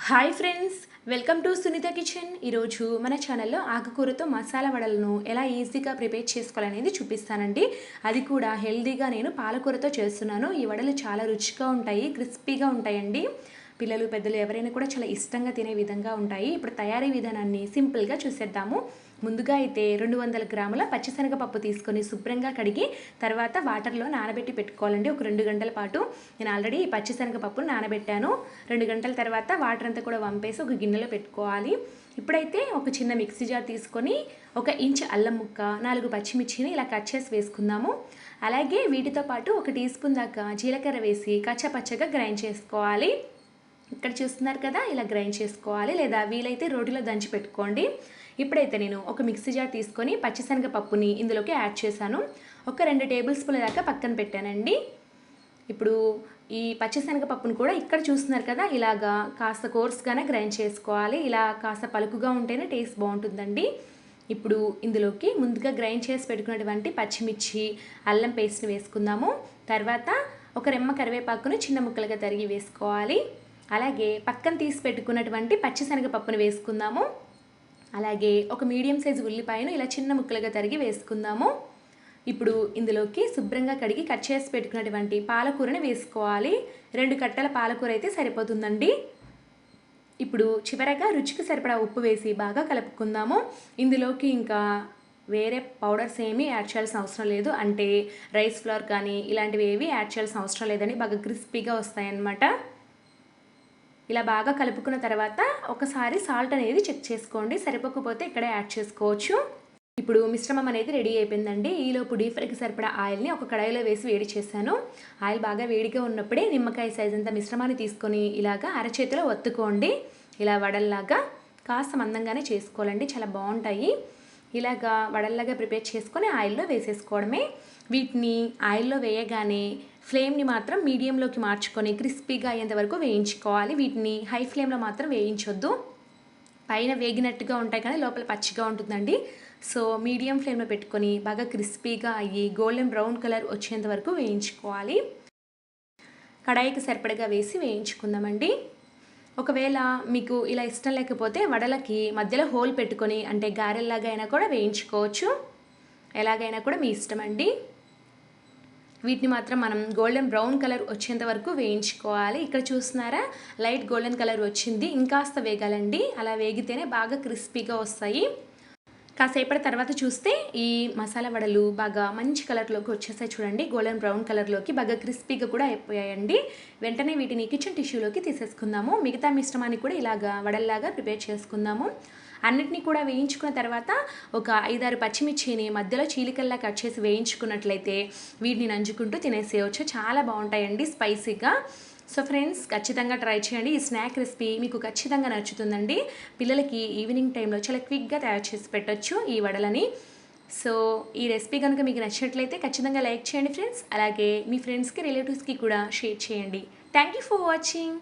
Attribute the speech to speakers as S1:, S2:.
S1: Hi friends, welcome to Sunitha kitchen. ఈరోజు మన ఛానల్లో ఆకుకూరతో మసాలా వడలను ఎలా ఈజీగా ప్రిపేర్ చేసుకోవాలనేది చూపిస్తానండి. అది కూడా హెల్తీగా నేను పాలకూరతో చేస్తున్నాను. ఈ వడలు చాలా రుచిగా ఉంటాయి, క్రిస్పీగా ఉంటాయండి. పిల్లలు పెద్దలు ఎవరైనా కూడా చాలా ఇష్టంగా తినే విధంగా ఉంటాయి. ఇప్పుడు తయారీ విధానాన్ని సింపుల్గా చూసేద్దాము. ముందుగా అయితే 200 గ్రాముల పచ్చిశనగపప్పు తీసుకొని శుభ్రంగా కడిగి తర్వాత వాటర్లో నానబెట్టి పెట్టుకోవాలండి. ఒక 2 గంటల పాటు నేను ఆల్రెడీ ఈ పచ్చిశనగపప్పును నానబెట్టాను. 2 గంటల తర్వాత వాటర్ అంతా కూడా వంపేసి ఒక గిన్నెలో పెట్టుకోవాలి. ఇప్పుడైతే ఒక చిన్న మిక్సీ జార్ తీసుకొని 1 ఇంచ్ అల్లం ముక్క, 4 పచ్చిమిర్చిని ఇలా కట్ చేసి వేసుకుందాము. అలాగే వీటితో పాటు 1 టీ స్పూన్ దాకా జీలకర్ర వేసి కచ్చపచ్చగా గ్రైండ్ చేసుకోవాలి. ఇక్కడ చూస్తున్నారు కదా, ఇలా గ్రైండ్ చేసుకోవాలి, లేదా వీలైతే రోటిలో దంచి పెట్టుకోండి. ఇప్పుడైతే నేను ఒక మిక్సీ జార్ తీసుకొని పచ్చిశనగపప్పుని ఇందులోకి యాడ్ చేశాను. ఒక 2 టేబుల్ స్పూన్ల దాకా పక్కన పెట్టానండి. ఇప్పుడు ఈ పచ్చిశనగపప్పును కూడా ఇక్కడ చూస్తున్నారు కదా, ఇలాగా కాస్త కోర్స్గానే గ్రైండ్ చేసుకోవాలి. ఇలా కాస్త పలుకుగా ఉంటేనే టేస్ట్ బాగుంటుందండి. ఇప్పుడు ఇందులోకి ముందుగా గ్రైండ్ చేసి పెట్టుకున్నటువంటి పచ్చిమిర్చి, అల్లం పేస్ట్ని వేసుకుందాము. తర్వాత ఒక రెమ్మ కరివేపాకును చిన్న ముక్కలుగా తరిగి వేసుకోవాలి. అలాగే పక్కన తీసి పెట్టుకున్నటువంటి పచ్చిశనగపప్పును వేసుకుందాము. అలాగే ఒక మీడియం సైజు ఉల్లిపాయను ఇలా చిన్న ముక్కలుగా తరిగి వేసుకుందాము. ఇప్పుడు ఇందులోకి శుభ్రంగా కడిగి కట్ చేసి పెట్టుకున్నటువంటి పాలకూరని వేసుకోవాలి. 2 కట్టల పాలకూర అయితే సరిపోతుందండి. ఇప్పుడు చివరగా రుచికి సరిపడా ఉప్పు వేసి బాగా కలుపుకుందాము. ఇందులోకి ఇంకా వేరే పౌడర్స్ ఏమీ యాడ్ చేయాల్సిన అవసరం లేదు. అంటే రైస్ ఫ్లోర్ కానీ ఇలాంటివి ఏవి యాడ్ చేయాల్సిన అవసరం లేదండి. బాగా క్రిస్పీగా వస్తాయన్నమాట. ఇలా బాగా కలుపుకున్న తర్వాత ఒకసారి సాల్ట్ అనేది చెక్ చేసుకోండి. సరిపోకపోతే ఇక్కడే యాడ్ చేసుకోవచ్చు. ఇప్పుడు మిశ్రమం అనేది రెడీ అయిపోయిందండి. ఈలోపు డీప్ ఫ్రైకి సరిపడా ఆయిల్ని ఒక కడాయిలో వేసి వేడి చేశాను. ఆయిల్ బాగా వేడిగా ఉన్నప్పుడే నిమ్మకాయ సైజ్ అంత మిశ్రమాన్ని తీసుకొని ఇలాగా అరచేతిలో ఒత్తుకోండి. ఇలా వడల్లాగా కాస్త మందంగానే చేసుకోవాలండి, చాలా బాగుంటాయి. ఇలాగా వడల్లాగా ప్రిపేర్ చేసుకొని ఆయిల్లో వేసేసుకోవడమే. వీటిని ఆయిల్లో వేయగానే ఫ్లేమ్ని మాత్రం మీడియంలోకి మార్చుకొని క్రిస్పీగా అయ్యేంత వరకు వేయించుకోవాలి. వీటిని హై ఫ్లేమ్లో మాత్రం వేయించొద్దు. పైన వేగినట్టుగా ఉంటాయి కానీ లోపల పచ్చిగా ఉంటుందండి. సో మీడియం ఫ్లేమ్లో పెట్టుకొని బాగా క్రిస్పీగా అయ్యి గోల్డెన్ బ్రౌన్ కలర్ వచ్చేంత వరకు వేయించుకోవాలి. కడాయికి సరిపడగా వేసి వేయించుకుందామండి. ఒకవేళ మీకు ఇలా ఇష్టం లేకపోతే వడలకి మధ్యలో హోల్ పెట్టుకొని అంటే గారెల్లాగా అయినా కూడా వేయించుకోవచ్చు. ఎలాగైనా కూడా మీ ఇష్టం అండి. వీటిని మాత్రం మనం గోల్డెన్ బ్రౌన్ కలర్ వచ్చేంత వరకు వేయించుకోవాలి. ఇక్కడ చూస్తున్నారా, లైట్ గోల్డెన్ కలర్ వచ్చింది. ఇంకాస్త వేగాలండి. అలా వేగితేనే బాగా క్రిస్పీగా వస్తాయి. కాసేపటి తర్వాత చూస్తే ఈ మసాలా వడలు బాగా మంచి కలర్లోకి వచ్చేసాయి చూడండి. గోల్డెన్ బ్రౌన్ కలర్లోకి బాగా క్రిస్పీగా కూడా అయిపోయాయండి. వెంటనే వీటిని కిచెన్ టిష్యూలోకి తీసేసుకుందాము. మిగతా మిశ్రమాన్ని కూడా ఇలాగా వడల్లాగా ప్రిపేర్ చేసుకుందాము. అన్నిటినీ కూడా వేయించుకున్న తర్వాత ఒక 5-6 పచ్చిమిర్చిని మధ్యలో చీలికల్లా కట్ చేసి వేయించుకున్నట్లయితే వీటిని నంచుకుంటూ తినేసేయచ్చు. చాలా బాగుంటాయండి స్పైసీగా. సో ఫ్రెండ్స్, ఖచ్చితంగా ట్రై చేయండి. ఈ స్నాక్ రెసిపీ మీకు ఖచ్చితంగా నచ్చుతుందండి. పిల్లలకి ఈవినింగ్ టైంలో చాలా క్విక్గా తయారు చేసి పెట్టచ్చు ఈ వడలని. సో ఈ రెసిపీ కనుక మీకు నచ్చినట్లయితే ఖచ్చితంగా లైక్ చేయండి ఫ్రెండ్స్. అలాగే మీ ఫ్రెండ్స్కి, రిలేటివ్స్కి కూడా షేర్ చేయండి. Thank you for watching.